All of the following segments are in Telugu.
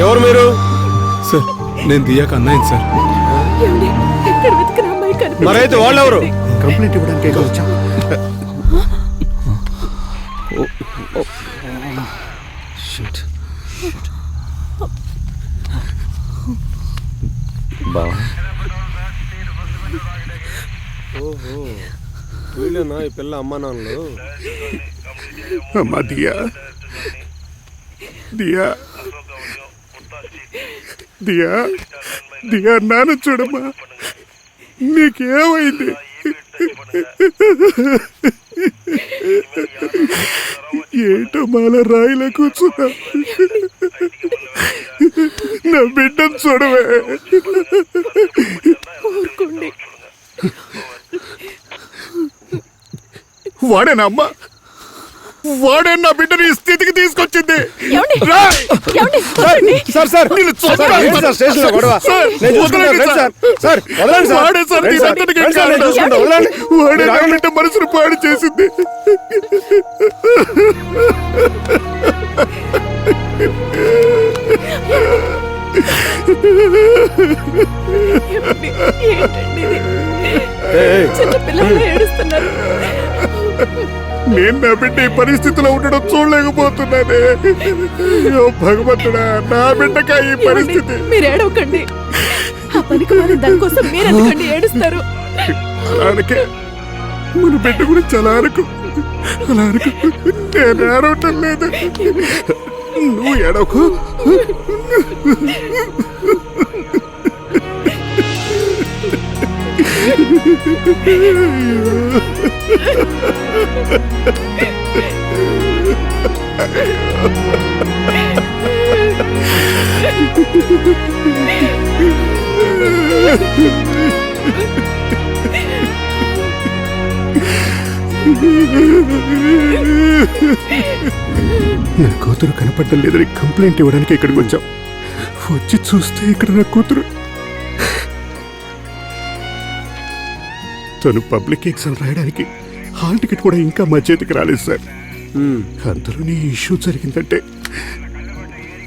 ఎవరు మీరు? సార్ నేను దియాక అన్నాయను సార్. మరైతే వాళ్ళెవరు? కంప్లైంట్ ఇవ్వడానికి వచ్చా. ఓహో, వీళ్ళేనా ఈ పిల్ల అమ్మా నాన్నలు? అమ్మా దియా, దియా, దియా, దియా, నాన్న చూడమ్మా, నీకేమైంది? ఏంటో మాల రాయిలా కూర్చున్నా, నా బిడ్డను చూడవే. వాడేనా అమ్మా? వాడే నా బిడ్డని ఈ స్థితికి తీసుకొచ్చింది. వాడే నా బిడ్డ మనసును పాడు చేసింది. నేను నా బిడ్డ ఈ పరిస్థితిలో ఉండడం చూడలేకపోతున్నానే. భగవంతుడా, నా బిడ్డకా ఈ పరిస్థితి. మీరు ఏడవకండి, ఆ పనికి మరి దానికోసం మీరు ఎందుకండి ఏడుస్తారు? అలాగే మన బిడ్డ గురించి అలా అనుకో, అలా అనుకో. నేను ఏడవటం లేదు, నువ్వు ఏడవకు. నా కూతురు కనపడడం లేదని కంప్లైంట్ ఇవ్వడానికి ఇక్కడికి వచ్చాం. వచ్చి చూస్తే ఇక్కడ నా కూతురు తను పబ్లిక్ ఎగ్జామ్ రాయడానికి హాల్ టికెట్ కూడా ఇంకా మా చేతికి రాలేదు సార్. అందులోనే ఇష్యూ జరిగిందంటే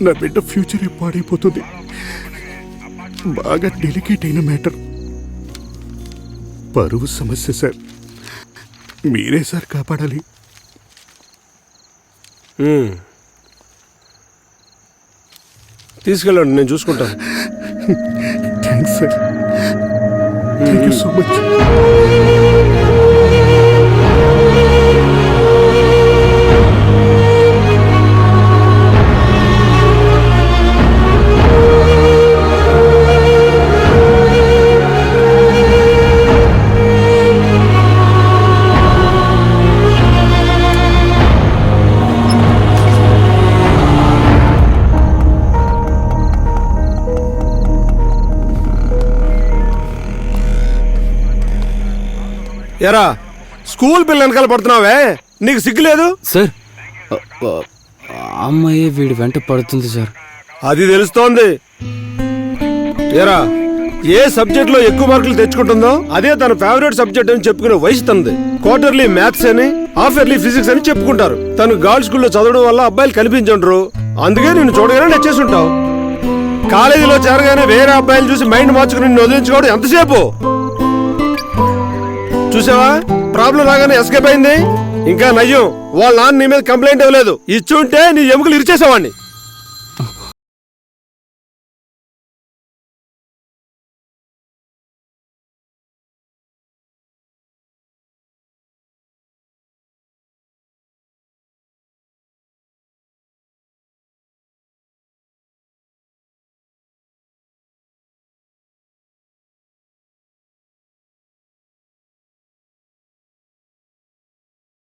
నా బిడ్డ ఫ్యూచర్ పాడైపోతుంది. బాగా డెలికేట్ అయిన మ్యాటర్, పరువు సమస్య సార్. మీరే సార్ కాపాడాలి. తీసుకెళ్ళండి, నేను చూసుకుంటాను. Thanks sir, thank you so much. ఎరా, స్కూల్ పిల్ల వెనకాల పడుతున్నావే, నీకు సిగ్గులేదు? సార్ అమ్మాయి వీడి వెంట పడుతుంది సార్. అది తెలుస్తోంది. ఎరా, ఏ సబ్జెక్ట్ లో ఎక్కువ మార్కులు తెచ్చుకుంటుందో అదే తన ఫేవరెట్ సబ్జెక్ట్ అని చెప్పుకునే వయసు తనది. క్వార్టర్లీ మ్యాథ్స్ అని, హాఫ్ ఇయర్లీ ఫిజిక్స్ అని చెప్పుకుంటారు. తను గర్ల్స్ స్కూల్లో చదవడం వల్ల అబ్బాయిలు కనిపించండ్రు, అందుకే నిన్ను చూడగానే నచ్చేసుంటావు. కాలేజీలో చేరగానే వేరే అబ్బాయిలు చూసి మైండ్ మార్చుకుని నిన్ను వదిలించుకోవడం ఎంతసేపు? చూసావా, ప్రాబ్లం రాగానే ఎస్కేప్ అయింది. ఇంకా నయ్యం, వాళ్ళ నాన్న నీ మీద కంప్లైంట్ ఇవ్వలేదు. ఇచ్చుంటే నీ ఎముకలు ఇరిచేసేవాడిని.